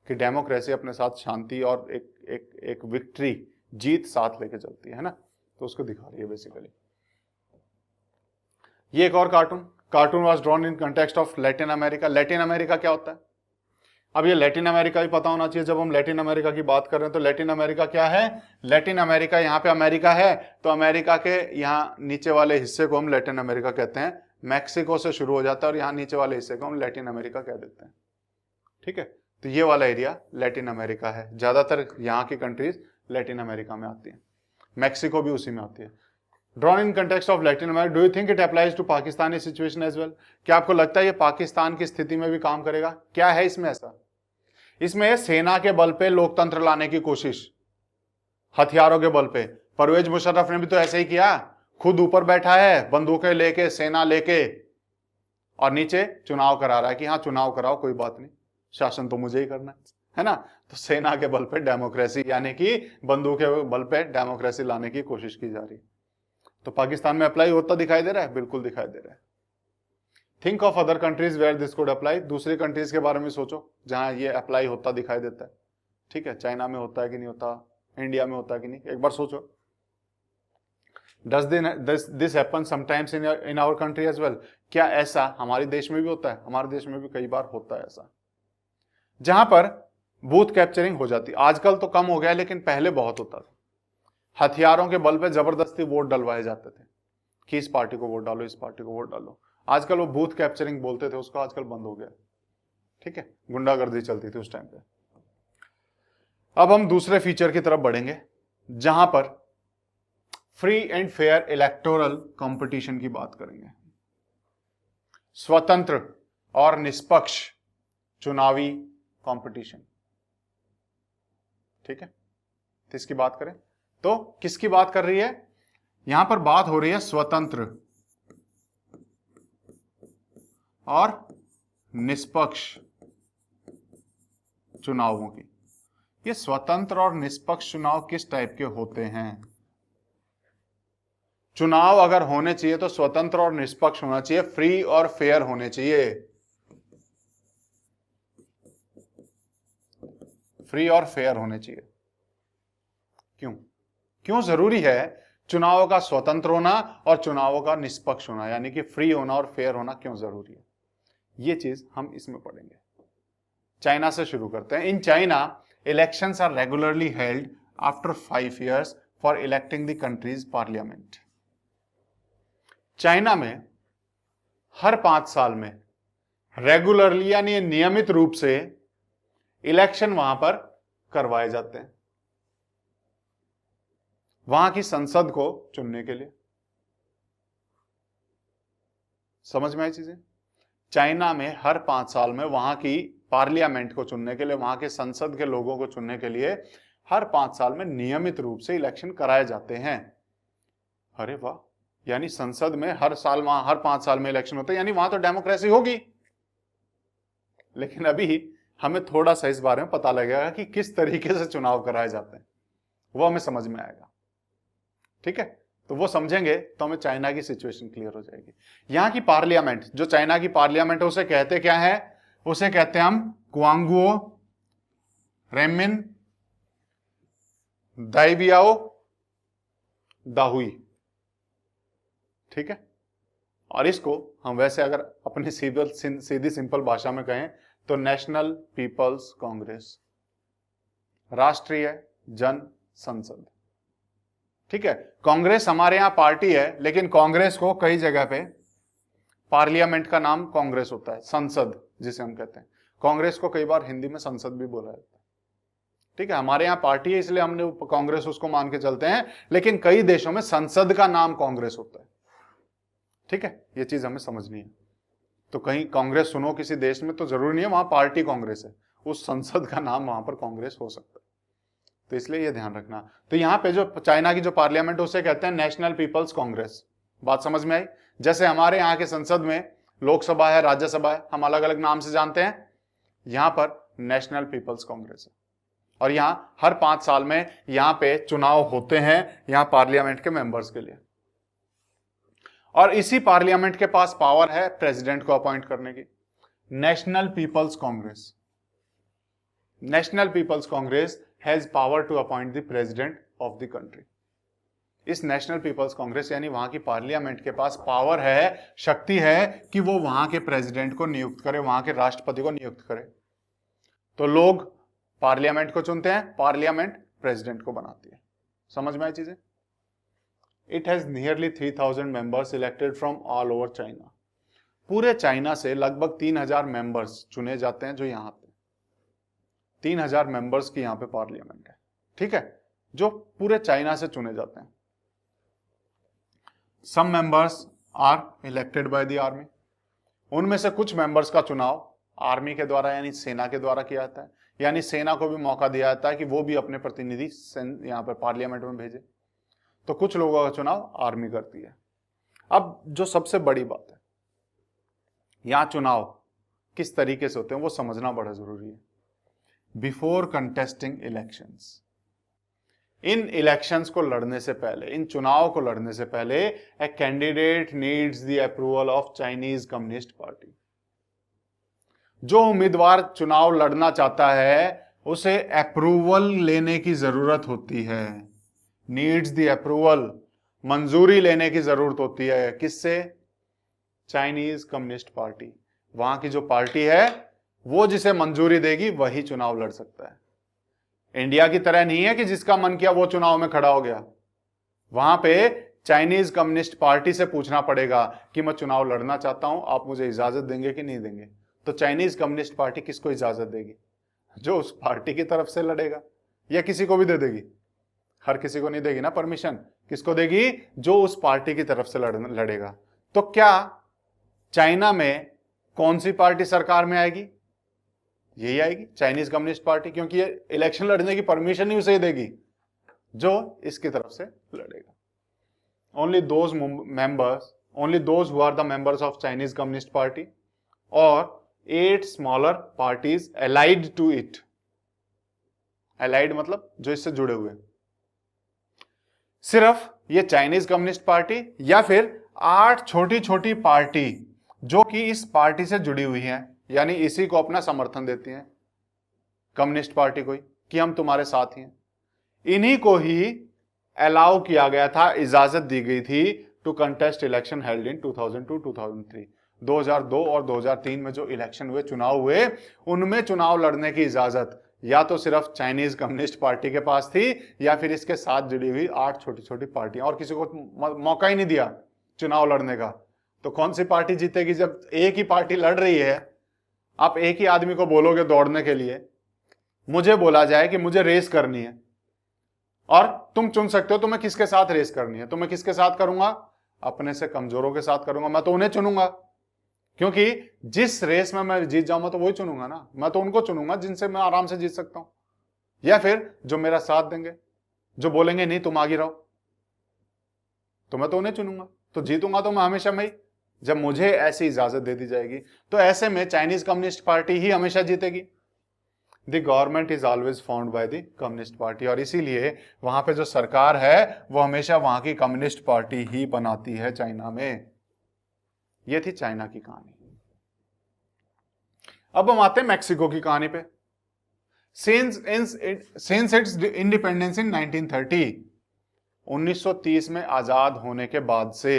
कि डेमोक्रेसी अपने साथ शांति और एक विक्ट्री, जीत साथ लेके चलती है ना, तो उसको दिखा रही है बेसिकली। ये एक और cartoon was drawn in context of Latin America. Latin America क्या होता है? अब ये लैटिन अमेरिका भी पता होना चाहिए। जब हम लैटिन अमेरिका की बात कर रहे हैं तो लैटिन अमेरिका क्या है? लैटिन अमेरिका, यहाँ पे अमेरिका है तो अमेरिका के यहाँ नीचे वाले हिस्से को हम लैटिन अमेरिका कहते हैं। मैक्सिको से शुरू हो जाता है और यहाँ नीचे वाले हिस्से को हम लैटिन अमेरिका कह देते हैं। ठीक है, तो ये वाला एरिया लैटिन अमेरिका है। ज्यादातर यहाँ की कंट्रीज लैटिन अमेरिका में आती है, मैक्सिको भी उसी में आती है। Drawn in context of Latin America, do you think it applies to Pakistani situation as well? क्या आपको लगता है ये पाकिस्तान की स्थिति में भी काम करेगा? क्या है इसमें ऐसा? इसमें सेना के बल पे लोकतंत्र लाने की कोशिश, हथियारों के बल पे। परवेज मुशर्रफ ने भी तो ऐसे ही किया, खुद ऊपर बैठा है बंदूकें लेके, सेना लेके, और नीचे चुनाव करा रहा है कि हाँ चुनाव कराओ, कोई बात नहीं, शासन तो मुझे ही करना है ना। तो सेना के बल पे डेमोक्रेसी, यानी कि बंदूक के बल पे डेमोक्रेसी लाने की कोशिश की जा रही है। तो पाकिस्तान में अप्लाई होता दिखाई दे रहा है? बिल्कुल दिखाई दे रहा है। Think of other countries where this could apply. दूसरी कंट्रीज के बारे में सोचो जहां ये अप्लाई होता दिखाई देता है। ठीक है, चाइना में होता है कि नहीं होता, इंडिया में होता है कि नहीं, एक बार सोचो। Does this happen sometimes in our country as well? क्या ऐसा हमारे देश में भी होता है? हमारे देश में भी कई बार होता है ऐसा, जहां पर बूथ कैप्चरिंग हो जाती। आजकल तो कम हो गया, लेकिन पहले बहुत होता था। हथियारों के बल पे जबरदस्ती वोट डलवाए जाते थे कि इस पार्टी को वोट डालो, इस पार्टी को वोट डालो। आजकल वो बूथ कैप्चरिंग बोलते थे उसको, आजकल बंद हो गया। ठीक है, गुंडागर्दी चलती थी उस टाइम पे। अब हम दूसरे फीचर की तरफ बढ़ेंगे, जहां पर free and fair electoral competition की बात करेंगे। स्वतंत्र और निष्पक्ष चुनावी कंपटीशन। ठीक है, तो इसकी बात करें तो किसकी बात कर रही है? यहां पर बात हो रही है स्वतंत्र और निष्पक्ष चुनावों की। ये स्वतंत्र और निष्पक्ष चुनाव किस टाइप के होते हैं? चुनाव अगर होने चाहिए तो स्वतंत्र और निष्पक्ष होना चाहिए, फ्री और फेयर होने चाहिए। फ्री और फेयर होने चाहिए। क्यों जरूरी है चुनावों का स्वतंत्र होना और चुनावों का निष्पक्ष होना, यानी कि फ्री होना और फेयर होना क्यों जरूरी है? ये चीज हम इसमें पढ़ेंगे। चाइना से शुरू करते हैं। In China elections are regularly held after 5 years for electing the country's parliament. China में हर 5 साल में रेगुलरली यानी नियमित रूप से इलेक्शन वहां पर करवाए जाते हैं, वहां की संसद को चुनने के लिए। समझ में आई चीजें? चाइना में हर 5 साल में वहां की पार्लियामेंट को चुनने के लिए, वहां के संसद के लोगों को चुनने के लिए हर 5 साल में नियमित रूप से इलेक्शन कराए जाते हैं। अरे वाह, यानी संसद में हर साल, वहां हर 5 साल में इलेक्शन होते हैं, यानी वहां तो डेमोक्रेसी होगी। लेकिन अभी हमें थोड़ा सा इस बारे में पता लगेगा कि किस तरीके से चुनाव कराए जाते हैं, वो हमें समझ में आएगा। ठीक है, तो वो समझेंगे तो हमें चाइना की सिचुएशन क्लियर हो जाएगी। यहां की पार्लियामेंट, जो चाइना की पार्लियामेंट है, उसे कहते क्या है? उसे कहते हैं हम क्वांगुओ, रेमिन, दाइबियाओ, दाहुई। ठीक है, और इसको हम वैसे अगर अपनी सीधी सिंपल भाषा में कहें तो नेशनल पीपल्स कांग्रेस, राष्ट्रीय जन संसद। ठीक है, कांग्रेस हमारे यहां पार्टी है, लेकिन कांग्रेस को कई जगह पे पार्लियामेंट का नाम कांग्रेस होता है, संसद जिसे हम कहते हैं। कांग्रेस को कई बार हिंदी में संसद भी बोला जाता है। ठीक है, हमारे यहाँ पार्टी है इसलिए हमने कांग्रेस उसको मान के चलते हैं, लेकिन कई देशों में संसद का नाम कांग्रेस होता है। ठीक है, ये चीज हमें समझनी है। तो कहीं कांग्रेस सुनो किसी देश में तो जरूरी नहीं है वहां पार्टी कांग्रेस है, उस संसद का नाम वहां पर कांग्रेस हो सकता है। तो इसलिए ये ध्यान रखना। तो यहाँ पे जो चाइना की जो पार्लियामेंट है उसे कहते हैं नेशनल पीपल्स कांग्रेस। बात समझ में आई? जैसे हमारे यहाँ के संसद में लोकसभा है, राज्यसभा है, हम अलग अलग नाम से जानते हैं, यहां पर नेशनल पीपल्स कांग्रेस है। और यहां हर 5 साल में यहां पे चुनाव होते हैं यहां पार्लियामेंट के मेंबर्स के लिए, और इसी पार्लियामेंट के पास पावर है प्रेसिडेंट को अपॉइंट करने की। National People's Congress, National People's Congress has power to appoint the president of the country. इस नेशनल पीपल्स कांग्रेस यानी वहां की पार्लियामेंट के पास पावर है, शक्ति है कि वो वहां के प्रेसिडेंट को नियुक्त करे, वहां के राष्ट्रपति को नियुक्त करे। तो लोग पार्लियामेंट को चुनते हैं, पार्लियामेंट प्रेसिडेंट को बनाती है। समझ में आई चीजें? It has nearly 3000 members elected from all over China. पूरे चाइना से लगभग 3000 मेंबर्स चुने जाते हैं जो यहां पे 3000 मेंबर्स की यहां पे पार्लियामेंट है। ठीक है, जो पूरे चाइना से चुने जाते हैं। Some members are elected by the army. उनमें से कुछ मेंबर्स का चुनाव आर्मी के द्वारा यानी सेना के द्वारा किया जाता है, यानी सेना को भी मौका दिया जाता है कि वो भी अपने प्रतिनिधि यहां पर पार्लियामेंट में भेजे। तो कुछ लोगों का चुनाव आर्मी करती है। अब जो सबसे बड़ी बात है, यहां चुनाव किस तरीके से होते हैं वो समझना बड़ा जरूरी है। बिफोर कंटेस्टिंग इलेक्शंस, इन इलेक्शंस को लड़ने से पहले, इन चुनाव को लड़ने से पहले, a candidate needs the approval of Chinese Communist party. जो उम्मीदवार चुनाव लड़ना चाहता है उसे अप्रूवल लेने की जरूरत होती है। नीड्स द अप्रूवल, मंजूरी लेने की जरूरत होती है। किससे? Chinese Communist party. वहां की जो पार्टी है वो जिसे मंजूरी देगी वही चुनाव लड़ सकता है। इंडिया की तरह नहीं है कि जिसका मन किया वो चुनाव में खड़ा हो गया। वहां पे चाइनीज कम्युनिस्ट पार्टी से पूछना पड़ेगा कि मैं चुनाव लड़ना चाहता हूं, आप मुझे इजाजत देंगे कि नहीं देंगे। तो चाइनीज कम्युनिस्ट पार्टी किसको इजाजत देगी? जो उस पार्टी की तरफ से लड़ेगा, या किसी को भी दे देगी? हर किसी को नहीं देगी ना परमिशन। किसको देगी? जो उस पार्टी की तरफ से लड़ेगा। तो क्या चाइना में कौन सी पार्टी सरकार में आएगी? यही आएगी, चाइनीज कम्युनिस्ट पार्टी, क्योंकि ये इलेक्शन लड़ने की परमिशन ही उसे देगी जो इसकी तरफ से लड़ेगा। Only those who are the members of Chinese Communist Party और 8 smaller parties allied to it. Allied मतलब जो इससे जुड़े हुए। सिर्फ ये चाइनीज कम्युनिस्ट पार्टी या फिर 8 छोटी छोटी पार्टी जो कि इस पार्टी से जुड़ी हुई हैं, यानी इसी को अपना समर्थन देती हैं, कम्युनिस्ट पार्टी को ही, कि हम तुम्हारे साथ ही हैं, इन्हीं को ही अलाउ किया गया था, इजाजत दी गई थी to contest election held in 2002-2003। 2002 और 2003 में जो इलेक्शन हुए, चुनाव हुए, उनमें चुनाव लड़ने की इजाजत या तो सिर्फ चाइनीज कम्युनिस्ट पार्टी के पास थी या फिर इसके साथ जुड़ी हुई 8 छोटी छोटी पार्टियां, और किसी को मौका ही नहीं दिया चुनाव लड़ने का। तो कौन सी पार्टी जीतेगी जब एक ही पार्टी लड़ रही है? आप एक ही आदमी को बोलोगे दौड़ने के लिए, मुझे बोला जाए कि मुझे रेस करनी है, और तुम चुन सकते हो तुम्हें किसके साथ रेस करनी है। तो मैं किसके साथ करूंगा? अपने से कमजोरों के साथ करूंगा। मैं तो उन्हें चुनूंगा, क्योंकि जिस रेस में मैं जीत जाऊंगा तो वही चुनूंगा ना। मैं तो उनको चुनूंगा जिनसे मैं आराम से जीत सकता हूं, या फिर जो मेरा साथ देंगे, जो बोलेंगे नहीं तुम आगे रहो, तो मैं तो उन्हें चुनूंगा। तो जीतूंगा तो मैं हमेशा मैं, जब मुझे ऐसी इजाजत दे दी जाएगी। तो ऐसे में चाइनीज कम्युनिस्ट पार्टी ही हमेशा जीतेगी। The government is always found by the communist Party, और इसीलिए वहां पे जो सरकार है वो हमेशा वहां की कम्युनिस्ट पार्टी ही बनाती है चाइना में। यह थी चाइना की कहानी। अब हम आते हैं मैक्सिको की कहानी पे। सिंस इट्स इंडिपेंडेंस इन 1930, 1930 में आजाद होने के बाद से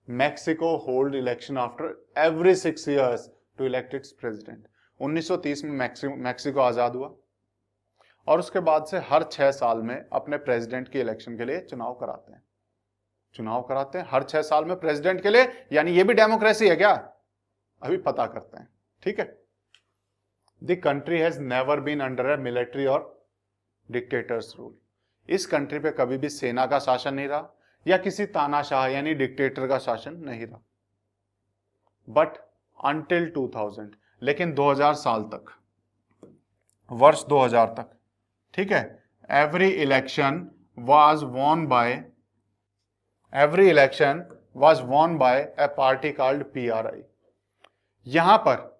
Mexico hold election after every 6 years to elect its president. 1930 में मैक्सिको आजाद हुआ और उसके बाद से हर 6 साल में अपने प्रेसिडेंट के इलेक्शन के लिए चुनाव कराते हैं हर 6 साल में प्रेसिडेंट के लिए। यानी ये भी डेमोक्रेसी है क्या? अभी पता करते हैं, ठीक है। The country has never been under a military और डिक्टेटर्स रूल। इस कंट्री पे कभी भी सेना का शासन नहीं रहा या किसी तानाशाह यानी डिक्टेटर का शासन नहीं रहा। बट अंटिल 2000, लेकिन 2000 साल तक, वर्ष 2000 तक, ठीक है, every election was won by A party called PRI। यहां पर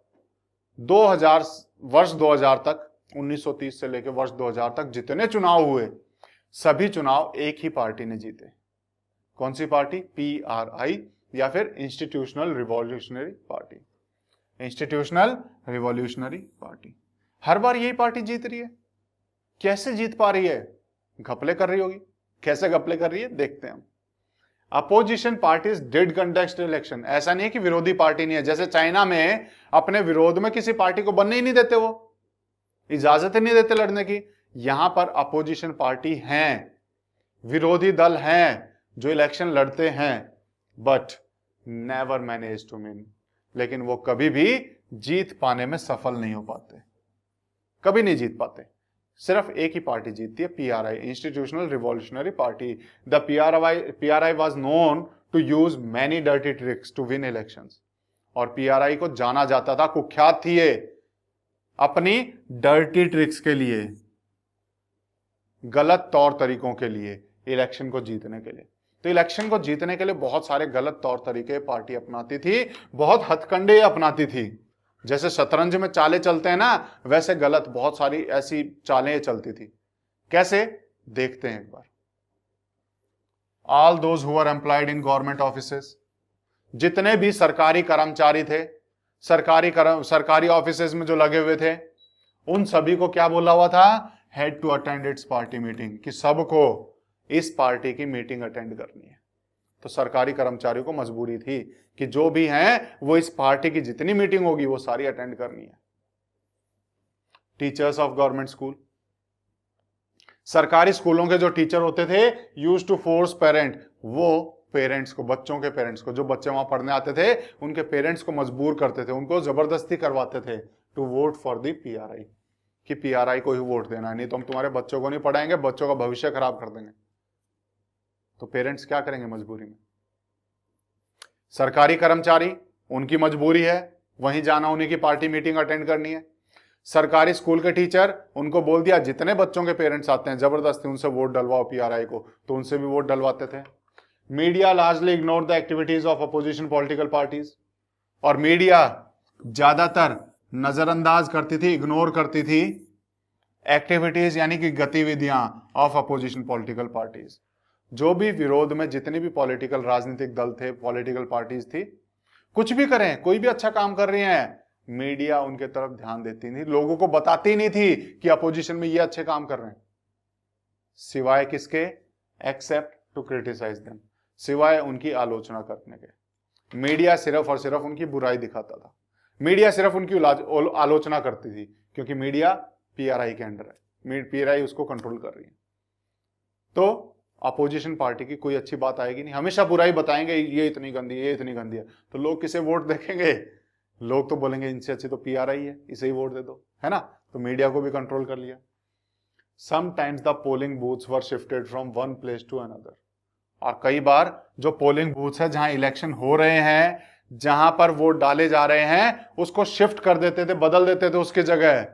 2000 वर्ष 2000 तक, 1930 से लेकर वर्ष 2000 तक जितने चुनाव हुए सभी चुनाव एक ही पार्टी ने जीते। कौन सी पार्टी? PRI या फिर institutional revolutionary party. Institutional revolutionary party. हर बार यही पार्टी जीत रही है। कैसे जीत पा रही है? घपले कर रही होगी। कैसे घपले कर रही है देखते हैं हम। Opposition parties did conduct election. ऐसा नहीं है कि विरोधी पार्टी नहीं है। जैसे चाइना में अपने विरोध में किसी पार्टी को बनने ही नहीं देते, वो इजाजत ही नहीं देते लड़ने की। यहां पर अपोजिशन पार्टी हैं, विरोधी दल हैं जो इलेक्शन लड़ते हैं, but never manage to win. लेकिन वो कभी भी जीत पाने में सफल नहीं हो पाते, कभी नहीं जीत पाते। सिर्फ एक ही पार्टी जीतती है, PRI, Institutional revolutionary Party. The PRI was known to use many dirty tricks to win elections. और PRI को जाना जाता था, कुख्यात थी ये अपनी डर्टी ट्रिक्स के लिए, गलत तौर तरीकों के लिए, इलेक्शन को जीतने के लिए। तो इलेक्शन को जीतने के लिए बहुत सारे गलत तौर तरीके पार्टी अपनाती थी, बहुत हथकंडे अपनाती थी। जैसे शतरंज में चालें चलते हैं ना, वैसे गलत बहुत सारी ऐसी चालें चलती थी। कैसे? देखते हैं एक बार। All those who are employed in government offices, जितने भी सरकारी कर्मचारी थे, सरकारी ऑफिसेस में जो लगे हुए थे, उन सभी को क्या बोला हुआ था? Had to attend its party meeting, कि सबको इस पार्टी की मीटिंग अटेंड करनी है। तो सरकारी कर्मचारियों को मजबूरी थी कि जो भी हैं वो इस पार्टी की जितनी मीटिंग होगी वो सारी अटेंड करनी है। टीचर्स ऑफ गवर्नमेंट स्कूल, सरकारी स्कूलों के जो टीचर होते थे, यूज्ड टू फोर्स पेरेंट, वो पेरेंट्स को, बच्चों के पेरेंट्स को, जो बच्चे वहां पढ़ने आते थे उनके पेरेंट्स को मजबूर करते थे, उनको जबरदस्ती करवाते थे to vote for the PRI, कि PRI को ही वोट देना है, नहीं तो हम तुम्हारे बच्चों को नहीं पढ़ाएंगे, बच्चों का भविष्य खराब कर देंगे। तो पेरेंट्स क्या करेंगे मजबूरी में? सरकारी कर्मचारी, उनकी मजबूरी है वहीं जाना, उन्हीं की पार्टी मीटिंग अटेंड करनी है। सरकारी स्कूल के टीचर, उनको बोल दिया जितने बच्चों के पेरेंट्स आते हैं जबरदस्ती उनसे वोट डलवाओ PRI को, तो उनसे भी वोट डलवाते थे। Media largely ignore the activities of opposition political parties, और मीडिया ज्यादातर नजरअंदाज करती थी, इग्नोर करती थी एक्टिविटीज यानी कि गतिविधियां ऑफ अपोजिशन पॉलिटिकल पार्टीज। जो भी विरोध में जितने भी पॉलिटिकल राजनीतिक दल थे, पॉलिटिकल पार्टीज थी, कुछ भी करें, कोई भी अच्छा काम कर रही हैं, मीडिया उनके तरफ ध्यान देती नहीं, लोगों को बताती नहीं थी कि अपोजिशन में ये अच्छे काम कर रहे हैं, सिवाय किसके? एक्सेप्ट टू क्रिटिसाइज देम, सिवाय उनकी आलोचना करने के। मीडिया सिर्फ और सिर्फ उनकी बुराई दिखाता था, मीडिया सिर्फ उनकी आलोचना करती थी, क्योंकि मीडिया PRI के अंडर है, PRI उसको कंट्रोल कर रही है। तो अपोजिशन पार्टी की कोई अच्छी बात आएगी नहीं, हमेशा बुराई बताएंगे, ये इतनी गंदी, ये इतनी गंदी है। तो लोग किसे वोट देखेंगे? लोग तो बोलेंगे इनसे अच्छी तो PRI है, इसे ही वोट दे दो, है ना। तो मीडिया को भी कंट्रोल कर लिया। Sometimes the polling booths were shifted from one place to another, और कई बार जो पोलिंग बूथ्स है जहां इलेक्शन हो रहे हैं, जहां पर वोट डाले जा रहे हैं, उसको शिफ्ट कर देते थे, बदल देते थे उसकी जगह,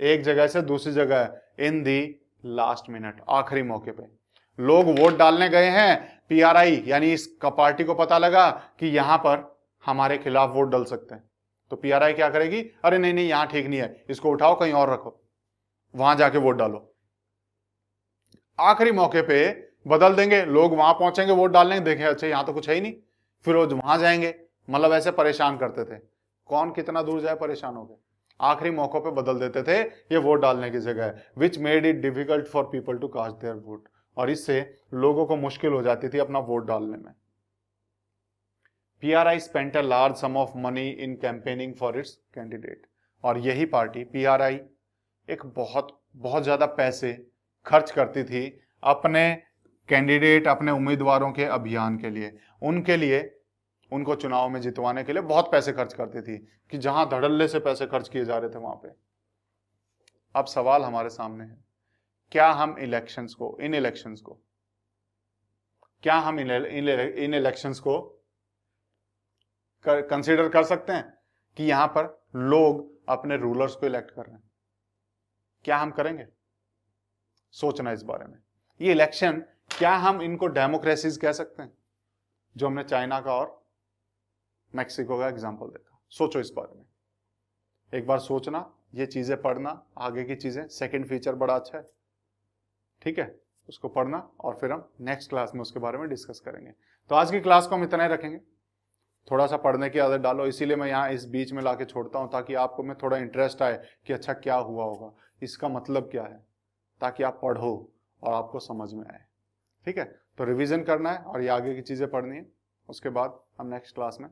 एक जगह से दूसरी जगह, इन दी लास्ट मिनट, आखिरी मौके पे। लोग वोट डालने गए हैं, PRI यानी इस पार्टी को पता लगा कि यहां पर हमारे खिलाफ वोट डाल सकते हैं, तो PRI क्या करेगी? अरे नहीं नहीं, यहां ठीक नहीं है, इसको उठाओ कहीं और रखो, वहां जाके वोट डालो। आखिरी मौके पे बदल देंगे, लोग वहां पहुंचेंगे वोट डालने, देखें अच्छा यहां तो कुछ है ही नहीं, फिर वो वहां जाएंगे। मतलब ऐसे परेशान करते थे। कौन कितना दूर जाए परेशान हो गए, आखिरी मौकों पे बदल देते थे ये वोट डालने की जगह, which made it difficult for people to cast their vote, और इससे लोगों को मुश्किल हो जाती थी अपना वोट डालने में। PRI spent a large sum of money in campaigning for its candidate, और यही पार्टी PRI एक बहुत ज्यादा पैसे खर्च करती थी अपने कैंडिडेट, अपने उम्मीदवारों के अभियान के लिए, उनके लिए, उनको चुनाव में जितवाने के लिए बहुत पैसे खर्च करती थी कि जहां धड़ल्ले से पैसे खर्च किए जा रहे थे वहां पे। अब सवाल हमारे सामने है, क्या हम इन इलेक्शंस को कंसीडर कर सकते हैं कि यहां पर लोग अपने रूलर्स को इलेक्ट कर रहे हैं? क्या हम करेंगे? सोचना इस बारे में। ये इलेक्शन, क्या हम इनको डेमोक्रेसीज कह सकते हैं, जो हमने चाइना का और मैक्सिको का एग्जांपल देखा? सोचो इस बारे में, एक बार सोचना, ये चीजें पढ़ना, आगे की चीजें, सेकंड फीचर बड़ा अच्छा है, ठीक है, उसको पढ़ना और फिर हम नेक्स्ट क्लास में उसके बारे में डिस्कस करेंगे। तो आज की क्लास को हम इतना ही रखेंगे, थोड़ा सा पढ़ने की आदत डालो, इसीलिए मैं यहाँ इस बीच में लाके छोड़ता हूँ ताकि आपको में थोड़ा इंटरेस्ट आए कि अच्छा क्या हुआ होगा, इसका मतलब क्या है, ताकि आप पढ़ो और आपको समझ में आए। ठीक है, तो रिवीजन करना है और ये आगे की चीजें पढ़नी है, उसके बाद हम नेक्स्ट क्लास में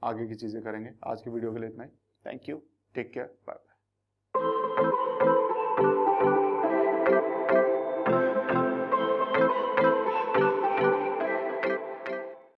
आगे की चीजें करेंगे। आज की वीडियो के लिए इतना ही। Thank you, take care, bye bye.